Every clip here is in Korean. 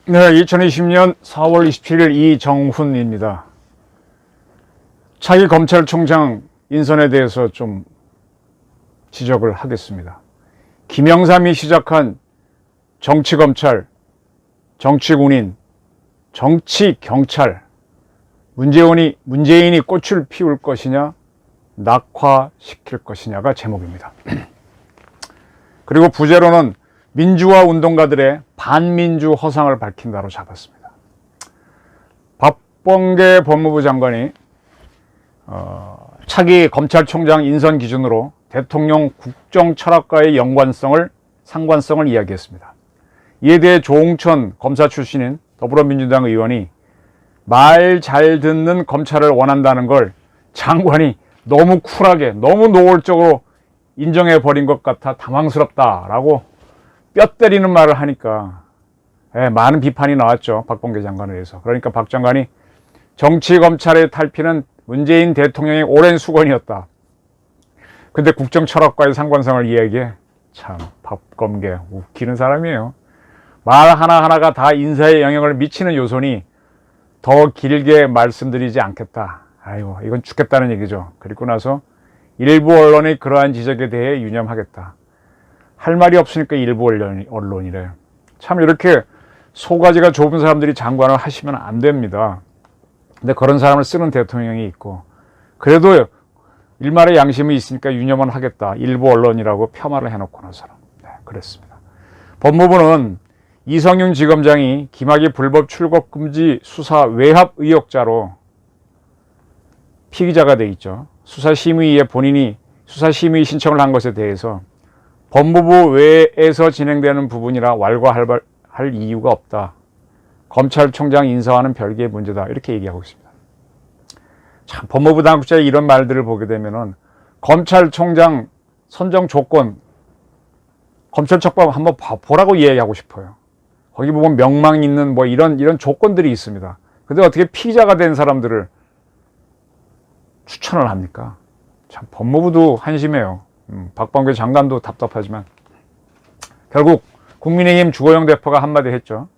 네, 2020년 4월 27일 이정훈입니다. 차기 검찰총장 인선에 대해서 좀 지적을 하겠습니다. 김영삼이 시작한 정치검찰, 정치군인, 정치경찰, 문재인이 꽃을 피울 것이냐, 낙화시킬 것이냐가 제목입니다. 그리고 부제로는 민주화 운동가들의 반민주 허상을 밝힌다로 잡았습니다. 박범계 법무부 장관이 차기 검찰총장 인선 기준으로 대통령 국정 철학과의 상관성을 이야기했습니다. 이에 대해 조홍천 검사 출신인 더불어민주당 의원이 말 잘 듣는 검찰을 원한다는 걸 장관이 너무 쿨하게, 너무 노골적으로 인정해버린 것 같아 당황스럽다라고 뼈 때리는 말을 하니까 많은 비판이 나왔죠. 박범계 장관에 대해서. 그러니까 박 장관이 정치검찰의 탈피는 문재인 대통령의 오랜 수건이었다. 근데 국정철학과의 상관성을 이야기해. 참 박범계 웃기는 사람이에요. 말 하나하나가 다 인사에 영향을 미치는 요소니 더 길게 말씀드리지 않겠다. 아이고, 이건 죽겠다는 얘기죠. 그리고 나서 일부 언론의 그러한 지적에 대해 유념하겠다. 할 말이 없으니까 일부 언론이래. 참 이렇게 소가지가 좁은 사람들이 장관을 하시면 안 됩니다. 근데 그런 사람을 쓰는 대통령이 있고, 그래도 일말의 양심이 있으니까 유념은 하겠다. 일부 언론이라고 폄하를 해놓고 나서는. 네, 그랬습니다. 법무부는 이성윤 지검장이 김학의 불법 출국 금지 수사 외압 의혹자로 피의자가 돼 있죠. 수사심의에 본인이 수사심의 신청을 한 것에 대해서 법무부 외에서 진행되는 부분이라 왈가할 이유가 없다. 검찰총장 인사와는 별개의 문제다. 이렇게 얘기하고 있습니다. 참, 법무부 당국자의 이런 말들을 보게 되면은 검찰총장 선정 조건, 검찰청법 한번 보라고 이야기하고 싶어요. 거기 보면 명망 있는 뭐 이런 조건들이 있습니다. 근데 어떻게 피의자가 된 사람들을 추천을 합니까? 참, 법무부도 한심해요. 박범계 장관도 답답하지만 결국 국민의힘 주호영 대표가 한마디 했죠.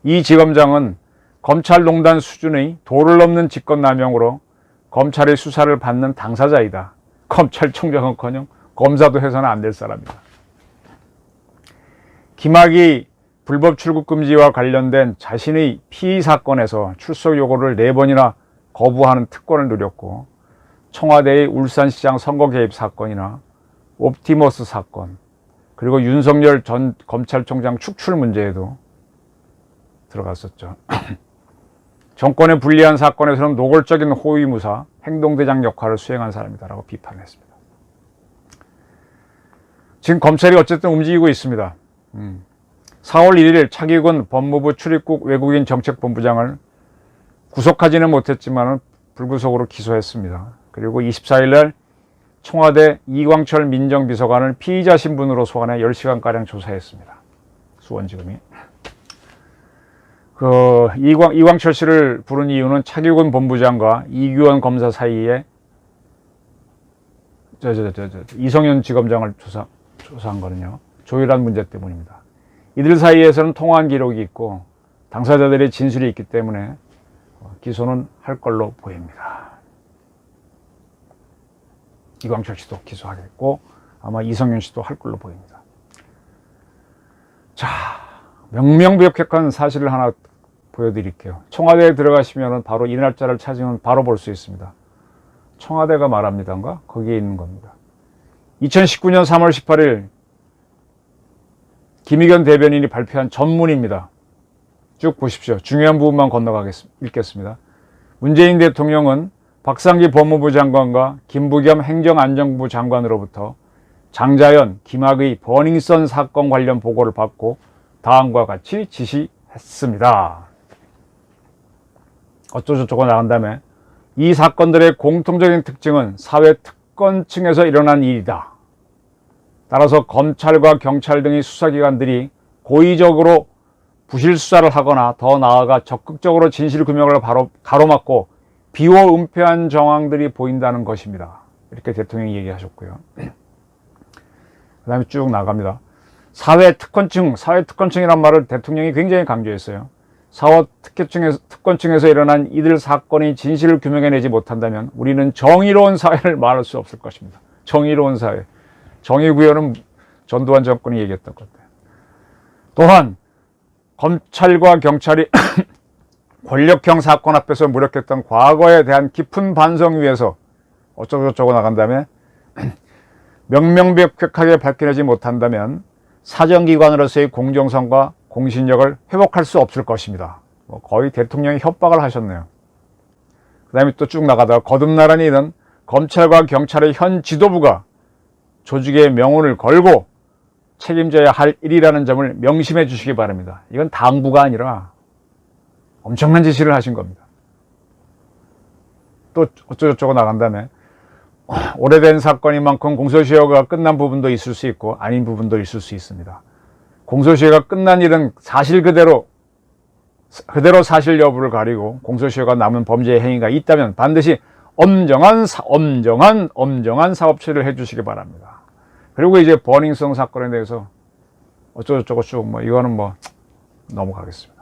이 지검장은 검찰농단 수준의 도를 넘는 직권남용으로 검찰의 수사를 받는 당사자이다. 검찰총장은커녕 검사도 해서는 안 될 사람이다. 김학의 불법 출국 금지와 관련된 자신의 피의 사건에서 출석 요구를 4번이나 거부하는 특권을 누렸고, 청와대의 울산시장 선거 개입 사건이나 옵티머스 사건, 그리고 윤석열 전 검찰총장 축출 문제에도 들어갔었죠. 정권에 불리한 사건에서는 노골적인 호위무사, 행동대장 역할을 수행한 사람이다라고 비판했습니다. 지금 검찰이 어쨌든 움직이고 있습니다. 4월 1일 차기근 법무부 출입국 외국인 정책본부장을 구속하지는 못했지만 불구속으로 기소했습니다. 그리고 24일 날 청와대 이광철 민정비서관을 피의자 신분으로 소환해 10시간가량 조사했습니다. 수원지검이. 이광철 씨를 부른 이유는 차기근 본부장과 이규원 검사 사이에 이성윤 지검장을 조사한 거는요. 조율한 문제 때문입니다. 이들 사이에서는 통화한 기록이 있고 당사자들의 진술이 있기 때문에 기소는 할 걸로 보입니다. 이광철 씨도 기소하겠고 아마 이성윤 씨도 할 걸로 보입니다. 자, 명명백백한 사실을 하나 보여드릴게요. 청와대에 들어가시면 바로 이 날짜를 찾으면 바로 볼 수 있습니다. 청와대가 말합니다인가? 거기에 있는 겁니다. 2019년 3월 18일 김의겸 대변인이 발표한 전문입니다. 쭉 보십시오. 중요한 부분만 읽겠습니다. 문재인 대통령은 박상기 법무부 장관과 김부겸 행정안전부 장관으로부터 장자연, 김학의 버닝썬 사건 관련 보고를 받고 다음과 같이 지시했습니다. 어쩌고저쩌고 나간 다음에 이 사건들의 공통적인 특징은 사회 특권층에서 일어난 일이다. 따라서 검찰과 경찰 등의 수사기관들이 고의적으로 부실 수사를 하거나 더 나아가 적극적으로 진실규명을 가로막고 비호은폐한 정황들이 보인다는 것입니다. 이렇게 대통령이 얘기하셨고요. 그 다음에 쭉 나갑니다. 사회특권층이란 말을 대통령이 굉장히 강조했어요. 사회특권층에서 일어난 이들 사건의 진실을 규명해내지 못한다면 우리는 정의로운 사회를 말할 수 없을 것입니다. 정의로운 사회. 정의구현은 전두환 정권이 얘기했던 건데. 또한 검찰과 경찰이 권력형 사건 앞에서 무력했던 과거에 대한 깊은 반성 위에서 어쩌고저쩌고 나간 다음에 명명백백하게 밝혀내지 못한다면 사정기관으로서의 공정성과 공신력을 회복할 수 없을 것입니다. 거의 대통령이 협박을 하셨네요. 그 다음에 또 쭉 나가다가 거듭나란히 이런 검찰과 경찰의 현 지도부가 조직의 명운을 걸고 책임져야 할 일이라는 점을 명심해 주시기 바랍니다. 이건 당부가 아니라 엄청난 지시를 하신 겁니다. 또 어쩌고저쩌고 나간 다음에 오래된 사건인 만큼 공소시효가 끝난 부분도 있을 수 있고 아닌 부분도 있을 수 있습니다. 공소시효가 끝난 일은 사실 그대로 사실 여부를 가리고 공소시효가 남은 범죄 행위가 있다면 반드시 엄정한 사법 처리를 해주시기 바랍니다. 그리고 이제 버닝썬 사건에 대해서 어쩌고저쩌고 쭉 이거는 넘어가겠습니다.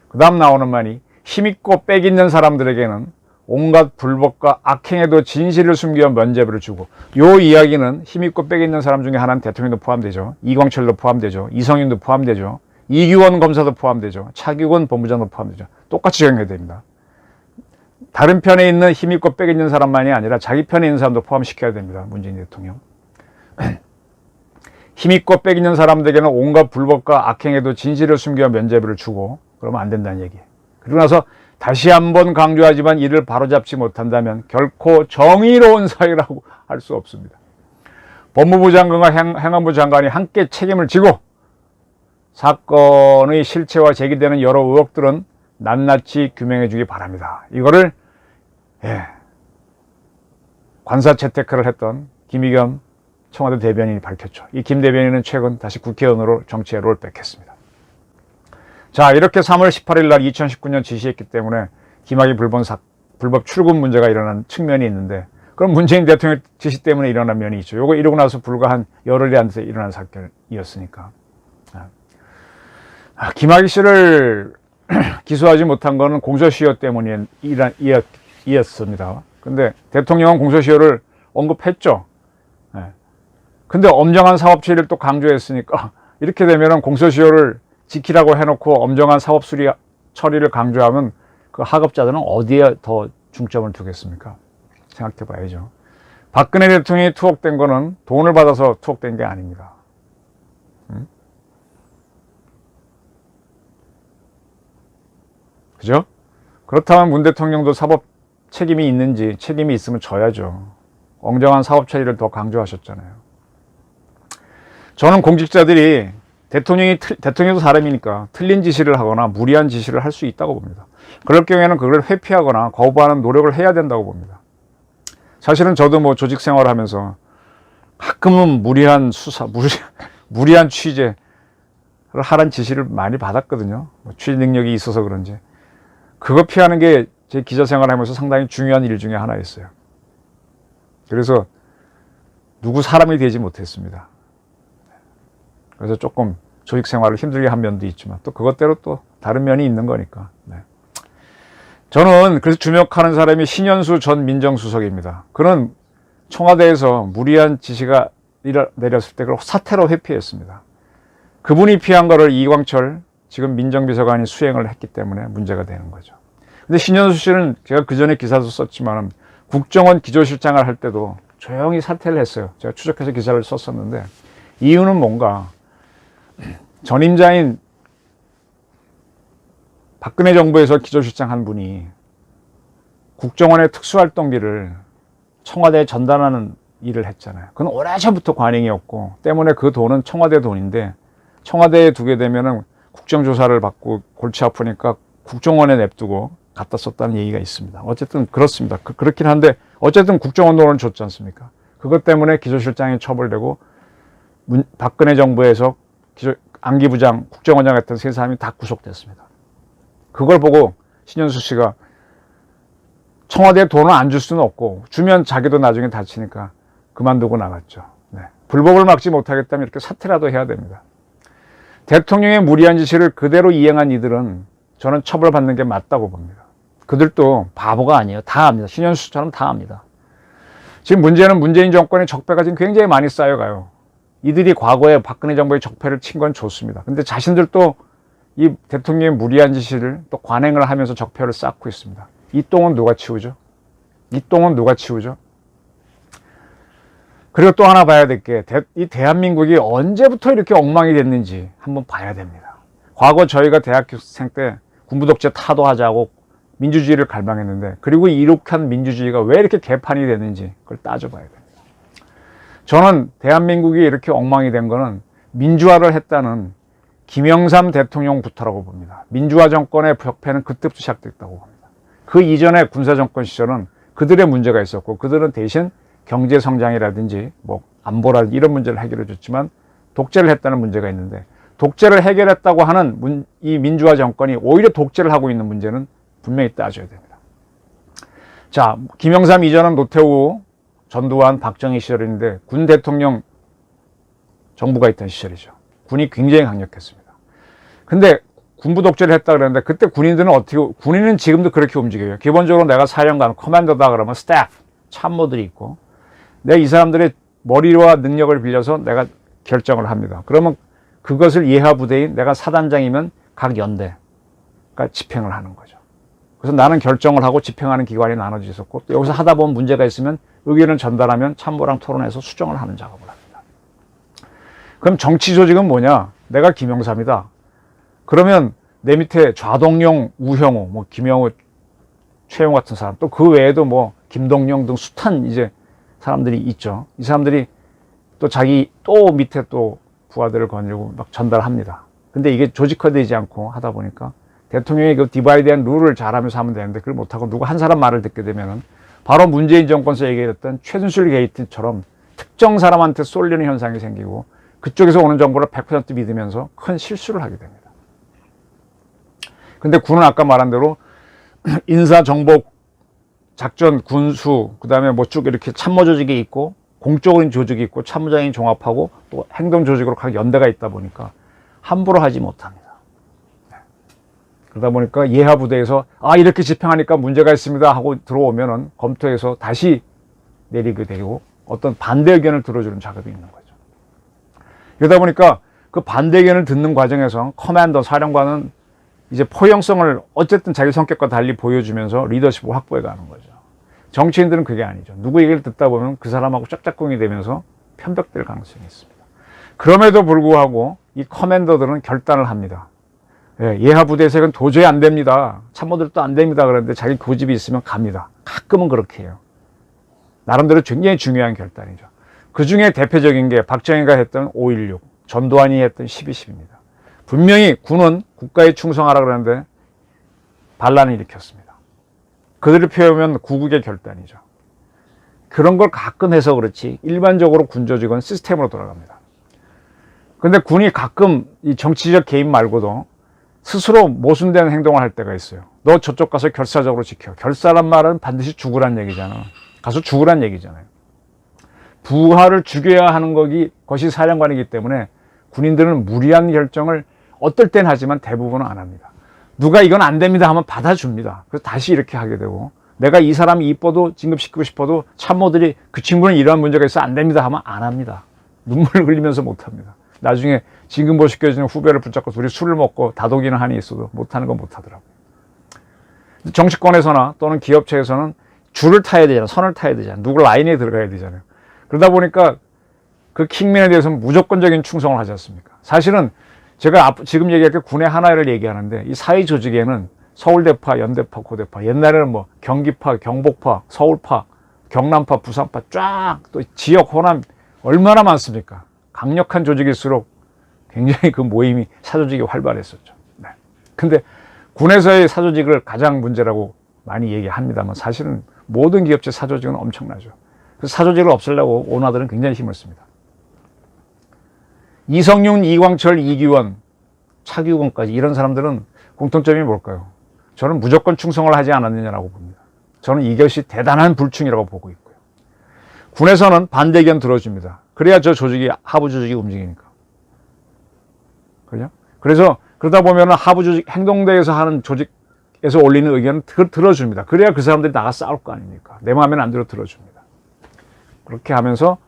그 다음 나오는 말이 힘있고 빽 있는 사람들에게는 온갖 불법과 악행에도 진실을 숨겨 면죄부를 주고, 요 이야기는 힘있고 빽 있는 사람 중에 하나는 대통령도 포함되죠. 이광철도 포함되죠. 이성윤도 포함되죠. 이규원 검사도 포함되죠. 차기원 본부장도 포함되죠. 똑같이 적용해야 됩니다. 다른 편에 있는 힘있고 빽 있는 사람만이 아니라 자기 편에 있는 사람도 포함시켜야 됩니다. 문재인 대통령. 힘있고 빽 있는 사람들에게는 온갖 불법과 악행에도 진실을 숨겨 면죄부를 주고, 그러면 안 된다는 얘기. 그리고 나서 다시 한번 강조하지만 이를 바로잡지 못한다면 결코 정의로운 사회라고 할 수 없습니다. 법무부 장관과 행안부 장관이 함께 책임을 지고 사건의 실체와 제기되는 여러 의혹들은 낱낱이 규명해 주기 바랍니다. 이거를 관사 채택을 했던 김의겸 청와대 대변인이 밝혔죠. 이 김 대변인은 최근 다시 국회의원으로 정치에 롤백했습니다. 자, 이렇게 3월 18일 날 2019년 지시했기 때문에 김학의 불법 출금 문제가 일어난 측면이 있는데, 그럼 문재인 대통령 지시 때문에 일어난 면이 있죠. 요거 이러고 나서 불과 한 열흘이 안 돼서 일어난 사건이었으니까. 김학의 씨를 기소하지 못한 거는 공소시효 때문이었습니다. 근데 대통령은 공소시효를 언급했죠. 근데 엄정한 사법 처리를 또 강조했으니까 이렇게 되면은 공소시효를 지키라고 해놓고 엄정한 사법 처리를 강조하면 그 하급자들은 어디에 더 중점을 두겠습니까? 생각해 봐야죠. 박근혜 대통령이 투옥된 거는 돈을 받아서 투옥된 게 아닙니다. 그죠? 그렇다면 문 대통령도 사법 책임이 있는지, 책임이 있으면 져야죠. 엄정한 사법 처리를 더 강조하셨잖아요. 저는 공직자들이 대통령도 사람이니까 틀린 지시를 하거나 무리한 지시를 할 수 있다고 봅니다. 그럴 경우에는 그걸 회피하거나 거부하는 노력을 해야 된다고 봅니다. 사실은 저도 조직 생활을 하면서 가끔은 무리한 수사, 무리한 취재를 하라는 지시를 많이 받았거든요. 취재 능력이 있어서 그런지. 그거 피하는 게 제 기자 생활을 하면서 상당히 중요한 일 중에 하나였어요. 그래서 누구 사람이 되지 못했습니다. 그래서 조금 조직 생활을 힘들게 한 면도 있지만 또 그것대로 또 다른 면이 있는 거니까. 저는 그래서 주목하는 사람이 신현수 전 민정수석입니다. 그는 청와대에서 무리한 지시가 내렸을 때 그걸 사태로 회피했습니다. 그분이 피한 거를 이광철 지금 민정비서관이 수행을 했기 때문에 문제가 되는 거죠. 근데 신현수 씨는 제가 그 전에 기사도 썼지만 국정원 기조실장을 할 때도 조용히 사퇴를 했어요. 제가 추적해서 기사를 썼었는데, 이유는 뭔가 전임자인 박근혜 정부에서 기조실장 한 분이 국정원의 특수활동비를 청와대에 전달하는 일을 했잖아요. 그건 오래전부터 관행이었고, 때문에 그 돈은 청와대 돈인데 청와대에 두게 되면은 국정조사를 받고 골치 아프니까 국정원에 냅두고 갖다 썼다는 얘기가 있습니다. 어쨌든 그렇습니다. 그렇긴 한데 어쨌든 국정원 돈을 줬지 않습니까? 그것 때문에 기조실장이 처벌되고 박근혜 정부에서 안기부장, 국정원장 같은 세 사람이 다 구속됐습니다. 그걸 보고 신현수 씨가 청와대에 돈을 안 줄 수는 없고 주면 자기도 나중에 다치니까 그만두고 나갔죠. 네. 불법을 막지 못하겠다면 이렇게 사퇴라도 해야 됩니다. 대통령의 무리한 지시를 그대로 이행한 이들은 저는 처벌받는 게 맞다고 봅니다. 그들도 바보가 아니에요. 다 압니다. 신현수처럼 다 압니다. 지금 문제는 문재인 정권의 적폐가 지금 굉장히 많이 쌓여가요. 이들이 과거에 박근혜 정부의 적폐를 친 건 좋습니다. 근데 자신들도 이 대통령의 무리한 지시를 또 관행을 하면서 적폐를 쌓고 있습니다. 이 똥은 누가 치우죠? 이 똥은 누가 치우죠? 그리고 또 하나 봐야 될 게, 이 대한민국이 언제부터 이렇게 엉망이 됐는지 한번 봐야 됩니다. 과거 저희가 대학생 때 군부 독재 타도하자고 민주주의를 갈망했는데, 그리고 이룩한 민주주의가 왜 이렇게 개판이 됐는지 그걸 따져봐야 됩니다. 저는 대한민국이 이렇게 엉망이 된 거는 민주화를 했다는 김영삼 대통령부터라고 봅니다. 민주화 정권의 벽폐는 그때부터 시작됐다고 봅니다. 그 이전의 군사정권 시절은 그들의 문제가 있었고, 그들은 대신 경제성장이라든지 뭐 안보라든지 이런 문제를 해결해 줬지만 독재를 했다는 문제가 있는데, 독재를 해결했다고 하는 이 민주화 정권이 오히려 독재를 하고 있는 문제는 분명히 따져야 됩니다. 자, 김영삼 이전은 노태우, 전두환, 박정희 시절인데 군 대통령 정부가 있던 시절이죠. 군이 굉장히 강력했습니다. 근데 군부 독재를 했다 그랬는데, 그때 군인들은 군인은 지금도 그렇게 움직여요. 기본적으로 내가 사령관, 커맨더다 그러면 스태프, 참모들이 있고, 내가 이 사람들의 머리와 능력을 빌려서 내가 결정을 합니다. 그러면 그것을 예하부대인 내가 사단장이면 각 연대가 집행을 하는 거죠. 그래서 나는 결정을 하고 집행하는 기관이 나눠져 있었고, 또 여기서 하다 보면 문제가 있으면 의견을 전달하면 참모랑 토론해서 수정을 하는 작업을 합니다. 그럼 정치 조직은 뭐냐? 내가 김영삼이다. 그러면 내 밑에 좌동용, 우형우, 뭐 김영우, 최용 같은 사람, 또 그 외에도 뭐 김동영 등 숱한 이제 사람들이 있죠. 이 사람들이 또 자기 또 밑에 또 부하들을 거느리고 막 전달합니다. 근데 이게 조직화되지 않고 하다 보니까 대통령이 그 디바이드한 룰을 잘하면서 하면 되는데, 그걸 못하고 누구 한 사람 말을 듣게 되면은 바로 문재인 정권에서 얘기했던 최순실 게이트처럼 특정 사람한테 쏠리는 현상이 생기고, 그쪽에서 오는 정보를 100% 믿으면서 큰 실수를 하게 됩니다. 근데 군은 아까 말한 대로 인사, 정보, 작전, 군수, 그 다음에 뭐 쭉 이렇게 참모 조직이 있고, 공적인 조직이 있고, 참모장이 종합하고, 또 행동 조직으로 각 연대가 있다 보니까 함부로 하지 못합니다. 그러다 보니까 예하 부대에서 이렇게 집행하니까 문제가 있습니다 하고 들어오면은 검토해서 다시 내리게 되고, 어떤 반대 의견을 들어주는 작업이 있는 거죠. 그러다 보니까 그 반대 의견을 듣는 과정에서 커맨더, 사령관은 이제 포용성을 어쨌든 자기 성격과 달리 보여주면서 리더십을 확보해 가는 거죠. 정치인들은 그게 아니죠. 누구 얘기를 듣다 보면 그 사람하고 짝짝꿍이 되면서 편벽될 가능성이 있습니다. 그럼에도 불구하고 이 커맨더들은 결단을 합니다. 예하 부대에서 이건 도저히 안 됩니다. 참모들도 안 됩니다. 그런데 자기 고집이 있으면 갑니다. 가끔은 그렇게 해요. 나름대로 굉장히 중요한 결단이죠. 그 중에 대표적인 게 박정희가 했던 5.16, 전두환이 했던 12.10입니다. 분명히 군은 국가에 충성하라 그러는데 반란을 일으켰습니다. 그들을 피하면 구국의 결단이죠. 그런 걸 가끔 해서 그렇지 일반적으로 군 조직은 시스템으로 돌아갑니다. 그런데 군이 가끔 이 정치적 개입 말고도 스스로 모순된 행동을 할 때가 있어요. 너 저쪽 가서 결사적으로 지켜. 결사란 말은 반드시 죽으란 얘기잖아. 가서 죽으란 얘기잖아요. 부하를 죽여야 하는 것이 사령관이기 때문에 군인들은 무리한 결정을 어떨 땐 하지만 대부분은 안 합니다. 누가 이건 안 됩니다 하면 받아줍니다. 그래서 다시 이렇게 하게 되고, 내가 이 사람이 이뻐도 진급시키고 싶어도 참모들이 그 친구는 이러한 문제가 있어 안 됩니다 하면 안 합니다. 눈물을 흘리면서 못 합니다. 나중에 진급시켜주는 후배를 붙잡고 둘이 술을 먹고 다독이는 한이 있어도 못하는 건 못하더라고요. 정치권에서나 또는 기업체에서는 줄을 타야 되잖아요. 선을 타야 되잖아요. 누구 라인에 들어가야 되잖아요. 그러다 보니까 그 킹맨에 대해서는 무조건적인 충성을 하지 않습니까? 사실은 제가 지금 얘기할 때 군의 하나를 얘기하는데, 이 사회 조직에는 서울대파, 연대파, 고대파, 옛날에는 뭐 경기파, 경복파, 서울파, 경남파, 부산파 쫙, 또 지역 호남 얼마나 많습니까? 강력한 조직일수록 굉장히 그 모임이 사조직이 활발했었죠. 네. 근데 군에서의 사조직을 가장 문제라고 많이 얘기합니다만, 사실은 모든 기업체 사조직은 엄청나죠. 그 사조직을 없애려고 오나들은 굉장히 힘을 씁니다. 이성윤, 이광철, 이기원, 차규근까지 이런 사람들은 공통점이 뭘까요? 저는 무조건 충성을 하지 않았느냐라고 봅니다. 저는 이것이 대단한 불충이라고 보고 있고요. 군에서는 반대 의견 들어줍니다. 그래야 저 조직이, 하부 조직이 움직이니까. 그죠? 그래서 그러다 보면 하부 조직, 행동대에서 하는 조직에서 올리는 의견은 들어줍니다. 그래야 그 사람들이 나가 싸울 거 아닙니까? 내 마음에는 안 들어 들어줍니다. 그렇게 하면서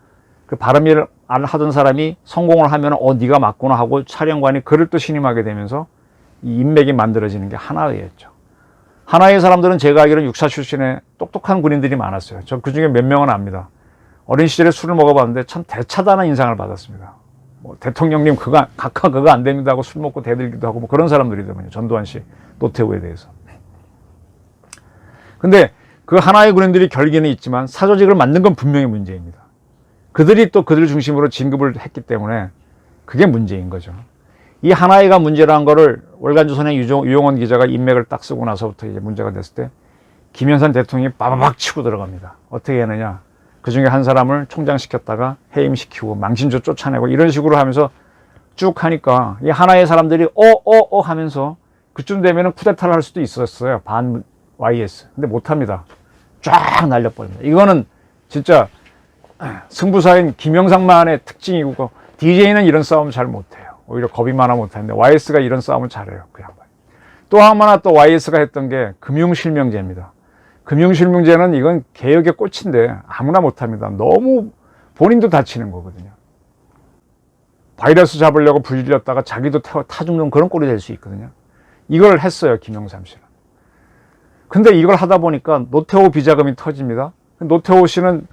그 바른미를 하던 사람이 성공을 하면 네가 맞구나 하고 사령관이 그를 또 신임하게 되면서 이 인맥이 만들어지는 게 하나의였죠. 하나의 사람들은 제가 알기로는 육사 출신의 똑똑한 군인들이 많았어요. 저 그중에 몇 명은 압니다. 어린 시절에 술을 먹어봤는데 참 대차다는 인상을 받았습니다. 뭐 대통령님 각하 그거 안 됩니다 하고 술 먹고 대들기도 하고 뭐 그런 사람들이더만요. 전두환 씨, 노태우에 대해서. 근데 그 하나의 군인들이 결기는 있지만 사조직을 만든 건 분명히 문제입니다. 그들이 또 그들 중심으로 진급을 했기 때문에 그게 문제인 거죠. 이 하나의가 문제라는 거를 월간조선의 유용원 기자가 인맥을 딱 쓰고 나서부터 이제 문제가 됐을 때 김영삼 대통령이 빠바박 치고 들어갑니다. 어떻게 했느냐. 그 중에 한 사람을 총장시켰다가 해임시키고 망신조 쫓아내고 이런 식으로 하면서 쭉 하니까 이 하나의 사람들이 하면서 그쯤 되면은 쿠데타를 할 수도 있었어요. 반 YS. 근데 못합니다. 쫙 날려버립니다. 이거는 진짜 승부사인 김영삼만의 특징이고 DJ는 이런 싸움 잘 못해요. 오히려 겁이 많아 못하는데 YS가 이런 싸움을 잘해요. 그 양반. 또 하나 또 YS가 했던 게 금융실명제입니다. 금융실명제는 이건 개혁의 꽃인데 아무나 못합니다. 너무 본인도 다치는 거거든요. 바이러스 잡으려고 불질렀다가 자기도 타 죽는 그런 꼴이 될 수 있거든요. 이걸 했어요. 김영삼 씨는. 근데 이걸 하다 보니까 노태우 비자금이 터집니다. 노태우 씨는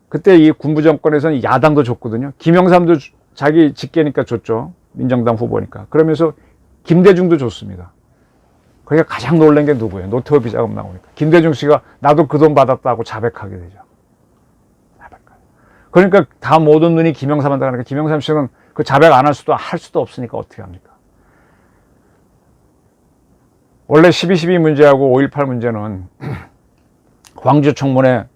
그때 이 군부 정권에서는 야당도 줬거든요. 김영삼도 자기 직계니까 줬죠. 민정당 후보니까. 그러면서 김대중도 줬습니다. 그러니까 가장 놀란 게 누구예요? 노태우 비자금 나오니까. 김대중 씨가 나도 그 돈 받았다고 자백하게 되죠. 그러니까 다 모든 눈이 김영삼한테 가니까 김영삼 씨는 그 자백 안 할 수도 없으니까 어떻게 합니까? 원래 12.12 문제하고 5.18 문제는 광주 청문회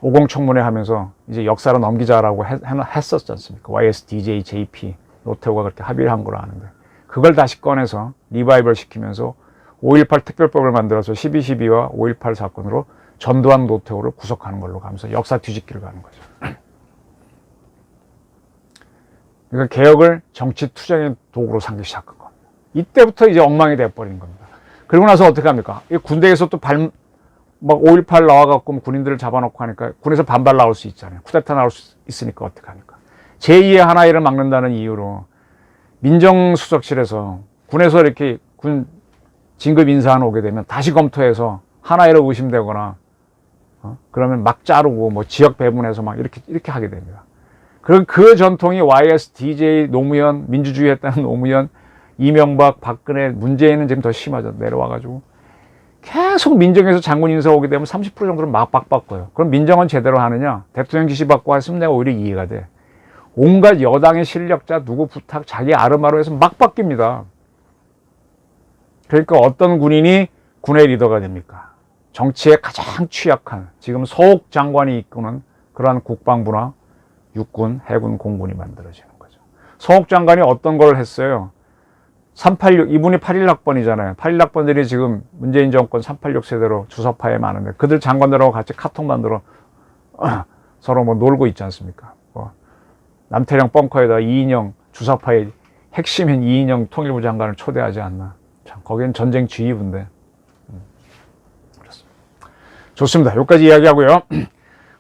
50 청문회 하면서 이제 역사로 넘기자라고 했었지 않습니까? YS, DJ, JP, 노태우가 그렇게 합의를 한 거로 아는데 그걸 다시 꺼내서 리바이벌 시키면서 5.18 특별법을 만들어서 12.12와 5.18 사건으로 전두환, 노태우를 구속하는 걸로 가면서 역사 뒤집기를 가는 거죠. 그러니까 개혁을 정치 투쟁의 도구로 삼기 시작한 겁니다. 이때부터 이제 엉망이 돼버린 겁니다. 그리고 나서 어떻게 합니까? 이 군대에서 또 막 5.18 나와갖고 군인들을 잡아놓고 하니까 군에서 반발 나올 수 있잖아요. 쿠데타 나올 수 있으니까 어떻게 합니까? 제2의 하나의를 막는다는 이유로 민정수석실에서 군에서 이렇게 군 진급 인사안 오게 되면 다시 검토해서 하나의로 의심되거나 그러면 막 자르고 뭐 지역 배분해서 막 이렇게 하게 됩니다. 그 전통이 YS, DJ, 노무현, 민주주의 했다는 노무현, 이명박, 박근혜, 문재인은 지금 더 심하죠. 내려와가지고 계속 민정에서 장군 인사 오게 되면 30% 정도는 막 바꿔요. 그럼 민정은 제대로 하느냐? 대통령 지시 받고 했으면 내가 오히려 이해가 돼. 온갖 여당의 실력자 누구 부탁 자기 아르마로 해서 막 바뀝니다. 그러니까 어떤 군인이 군의 리더가 됩니까? 정치에 가장 취약한 지금 서욱 장관이 이끄는 그러한 국방부나 육군, 해군, 공군이 만들어지는 거죠. 서욱 장관이 어떤 걸 했어요? 386, 이분이 81학번이잖아요. 81학번들이 지금 문재인 정권 386 세대로 주사파에 많은데 그들 장관들하고 같이 카톡 만들어 서로 뭐 놀고 있지 않습니까? 남태령 벙커에다 이인영 주사파의 핵심인 이인영 통일부 장관을 초대하지 않나. 참, 거기는 전쟁 지휘부인데. 그렇습니다. 좋습니다. 여기까지 이야기하고요.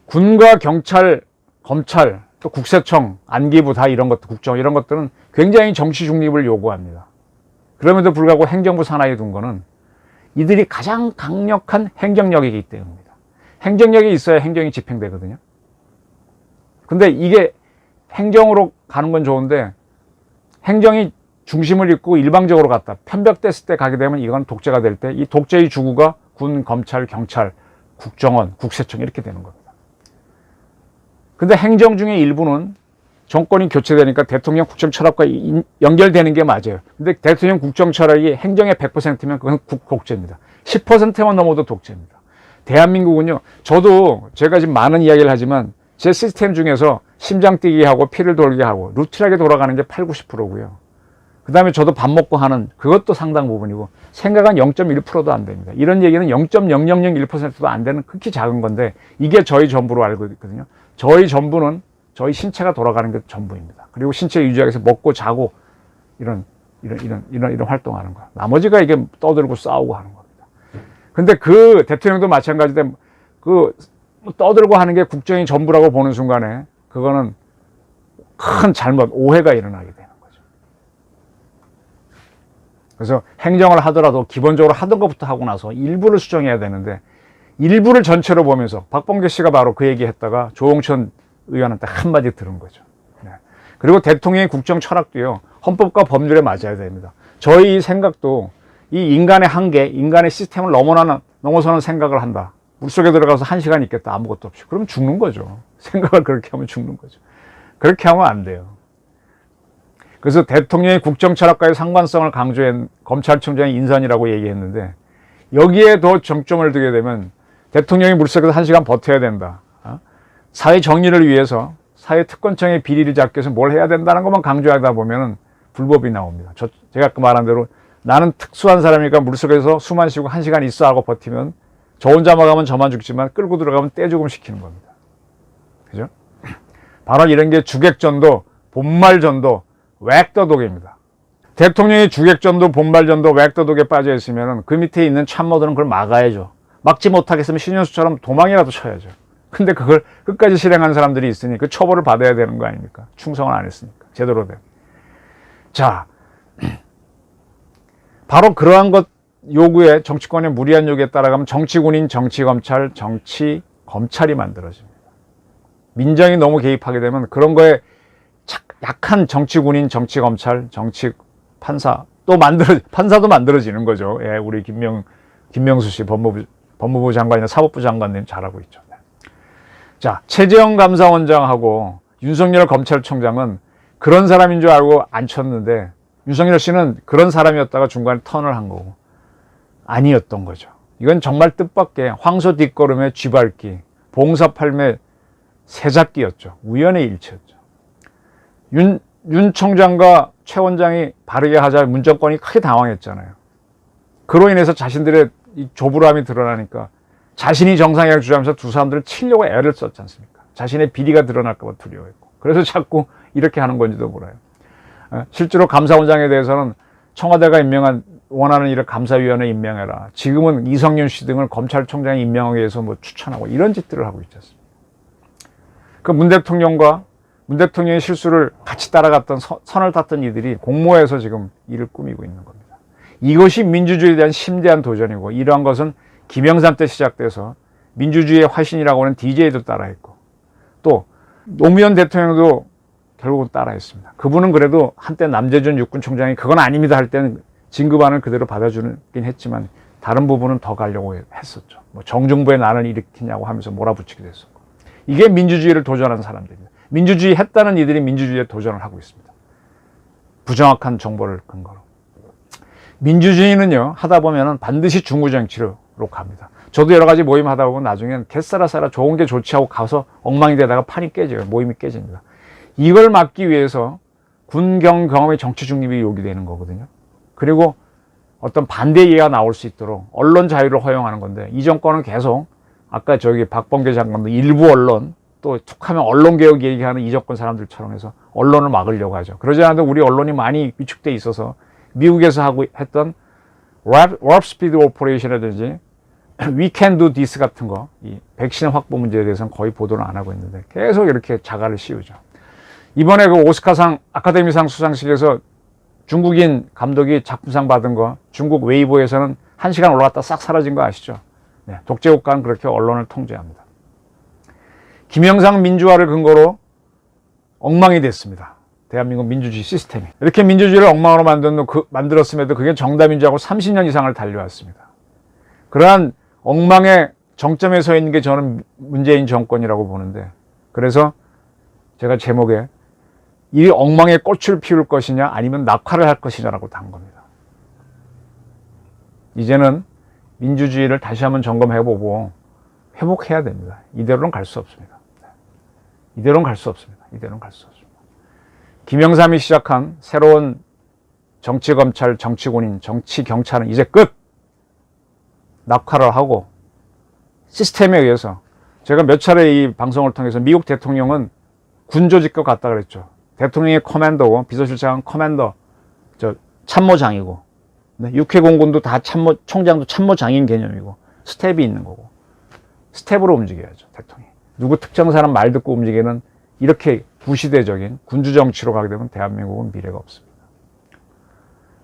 군과 경찰, 검찰, 또 국세청, 안기부 다 이런 것들, 국정 이런 것들은 굉장히 정치 중립을 요구합니다. 그럼에도 불구하고 행정부 산하에 둔 거는 이들이 가장 강력한 행정력이기 때문입니다. 행정력이 있어야 행정이 집행되거든요. 근데 이게 행정으로 가는 건 좋은데 행정이 중심을 잇고 일방적으로 갔다 편벽됐을 때 가게 되면 이건 독재가 될 때 이 독재의 주구가 군, 검찰, 경찰, 국정원, 국세청 이렇게 되는 겁니다. 근데 행정 중에 일부는 정권이 교체되니까 대통령 국정 철학과 연결되는 게 맞아요. 근데 대통령 국정 철학이 행정의 100%면 그건 독재입니다. 10%만 넘어도 독재입니다. 대한민국은요, 저도 제가 지금 많은 이야기를 하지만 제 시스템 중에서 심장 뛰게 하고 피를 돌게 하고 루틴하게 돌아가는 게 80, 90%고요. 그 다음에 저도 밥 먹고 하는 그것도 상당 부분이고 생각은 0.1%도 안 됩니다. 이런 얘기는 0.0001%도 안 되는 극히 작은 건데 이게 저희 전부로 알고 있거든요. 저희 전부는 저희 신체가 돌아가는 게 전부입니다. 그리고 신체 유지하기 위해서 먹고 자고 이런 활동하는 거. 나머지가 이게 떠들고 싸우고 하는 겁니다. 근데 그 대통령도 마찬가지인데 그 떠들고 하는 게 국정이 전부라고 보는 순간에 그거는 큰 잘못, 오해가 일어나게 되는 거죠. 그래서 행정을 하더라도 기본적으로 하던 것부터 하고 나서 일부를 수정해야 되는데 일부를 전체로 보면서 박범계 씨가 바로 그 얘기 했다가 조홍천 의원한테 한마디 들은 거죠. 네. 그리고 대통령의 국정 철학도요, 헌법과 법률에 맞아야 됩니다. 저희 생각도 이 인간의 한계, 인간의 시스템을 넘어서는 생각을 한다. 물속에 들어가서 1시간 있겠다. 아무것도 없이. 그럼 죽는 거죠. 생각을 그렇게 하면 죽는 거죠. 그렇게 하면 안 돼요. 그래서 대통령의 국정 철학과의 상관성을 강조한 검찰총장의 인선이라고 얘기했는데 여기에 더 정점을 두게 되면 대통령이 물속에서 1시간 버텨야 된다. 사회 정리를 위해서 사회 특권청의 비리를 잡기 위해서 뭘 해야 된다는 것만 강조하다 보면 불법이 나옵니다. 제가 아까 말한 대로 나는 특수한 사람이니까 물속에서 숨 안 쉬고 1시간 있어 하고 버티면 저 혼자만 가면 저만 죽지만 끌고 들어가면 떼죽음 시키는 겁니다. 그죠? 바로 이런 게 주객전도, 본말전도, 웩더독입니다. 대통령이 주객전도, 본말전도, 웩더독에 빠져 있으면 그 밑에 있는 참모들은 그걸 막아야죠. 막지 못하겠으면 신현수처럼 도망이라도 쳐야죠. 근데 그걸 끝까지 실행하는 사람들이 있으니 그 처벌을 받아야 되는 거 아닙니까? 충성을 안 했으니까. 제대로 된. 자, 바로 그러한 것 요구에 정치권의 무리한 요구에 따라가면 정치군인, 정치검찰, 정치검찰이 만들어집니다. 민정이 너무 개입하게 되면 그런 거에 약한 정치군인, 정치검찰, 정치판사 판사도 만들어지는 거죠. 예, 우리 김명수 씨 법무부 장관이나 사법부 장관님 잘하고 있죠. 자, 최재형 감사원장하고 윤석열 검찰총장은 그런 사람인 줄 알고 앉혔는데 윤석열 씨는 그런 사람이었다가 중간에 턴을 한 거고 아니었던 거죠. 이건 정말 뜻밖의 황소 뒷걸음에 쥐밟기, 봉사팔매 새잡기였죠. 우연의 일치였죠. 윤 총장과 최 원장이 바르게 하자 문정권이 크게 당황했잖아요. 그로 인해서 자신들의 이 조불함이 드러나니까 자신이 정상이라고 주장하면서 두 사람들을 치려고 애를 썼지 않습니까? 자신의 비리가 드러날까 봐 두려워했고. 그래서 자꾸 이렇게 하는 건지도 몰라요. 실제로 감사원장에 대해서는 청와대가 원하는 일을 감사위원회 임명해라. 지금은 이성윤 씨 등을 검찰총장이 임명하기 위해서 추천하고 이런 짓들을 하고 있지 않습니까? 그 문 대통령의 실수를 같이 따라갔던 선을 탔던 이들이 공모해서 지금 일을 꾸미고 있는 겁니다. 이것이 민주주의에 대한 심대한 도전이고 이러한 것은 김영삼 때 시작돼서 민주주의의 화신이라고 하는 DJ도 따라했고 또 노무현 대통령도 결국은 따라했습니다. 그분은 그래도 한때 남재준 육군총장이 그건 아닙니다 할 때는 진급안을 그대로 받아주긴 했지만 다른 부분은 더 가려고 했었죠. 정중부에 난을 일으키냐고 하면서 몰아붙이기도 했었고. 이게 민주주의를 도전하는 사람들입니다. 민주주의 했다는 이들이 민주주의에 도전을 하고 있습니다. 부정확한 정보를 근거로. 민주주의는요, 하다 보면 반드시 중구정치로 갑니다. 저도 여러 가지 모임 하다 보면 나중엔 개싸라싸라 좋은 게 좋지 하고 가서 엉망이 되다가 판이 깨져요. 모임이 깨집니다. 이걸 막기 위해서 군경 경험의 정치 중립이 요구되는 거거든요. 그리고 어떤 반대 이해가 나올 수 있도록 언론 자유를 허용하는 건데 이 정권은 계속 아까 박범계 장관도 일부 언론 또 툭하면 언론개혁 얘기하는 이 정권 사람들처럼 해서 언론을 막으려고 하죠. 그러지 않아도 우리 언론이 많이 위축돼 있어서 미국에서 했던 warp speed operation이라든지 we can do this 같은 거, 이 백신 확보 문제에 대해서는 거의 보도를 안 하고 있는데 계속 이렇게 자갈을 씌우죠. 이번에 그 오스카상 아카데미상 수상식에서 중국인 감독이 작품상 받은 거 중국 웨이보에서는 1시간 올라갔다 싹 사라진 거 아시죠? 네, 독재국가는 그렇게 언론을 통제합니다. 김영삼 민주화를 근거로 엉망이 됐습니다. 대한민국 민주주의 시스템이. 이렇게 민주주의를 엉망으로 만들었음에도 그게 정당민주하고 30년 이상을 달려왔습니다. 그러한 엉망의 정점에 서 있는 게 저는 문재인 정권이라고 보는데 그래서 제가 제목에 이 엉망의 꽃을 피울 것이냐 아니면 낙화를 할 것이냐라고 단 겁니다. 이제는 민주주의를 다시 한번 점검해보고 회복해야 됩니다. 이대로는 갈 수 없습니다. 이대로는 갈 수 없습니다. 이대로는 갈 수 없습니다. 김영삼이 시작한 새로운 정치검찰, 정치군인, 정치경찰은 이제 끝! 낙하를 하고 시스템에 의해서, 제가 몇 차례 이 방송을 통해서 미국 대통령은 군조직과 같다 그랬죠. 대통령의 커맨더고 비서실장은 커맨더, 참모장이고, 육해공군도 다 총장도 참모장인 개념이고, 스텝이 있는 거고, 스텝으로 움직여야죠, 대통령이. 누구 특정 사람 말 듣고 움직이는 이렇게 구시대적인 군주정치로 가게 되면 대한민국은 미래가 없습니다.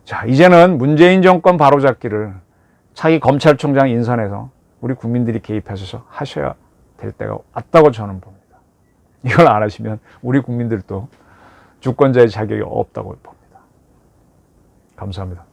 자, 이제는 문재인 정권 바로잡기를 차기 검찰총장 인선에서 우리 국민들이 개입하셔서 하셔야 될 때가 왔다고 저는 봅니다. 이걸 안 하시면 우리 국민들도 주권자의 자격이 없다고 봅니다. 감사합니다.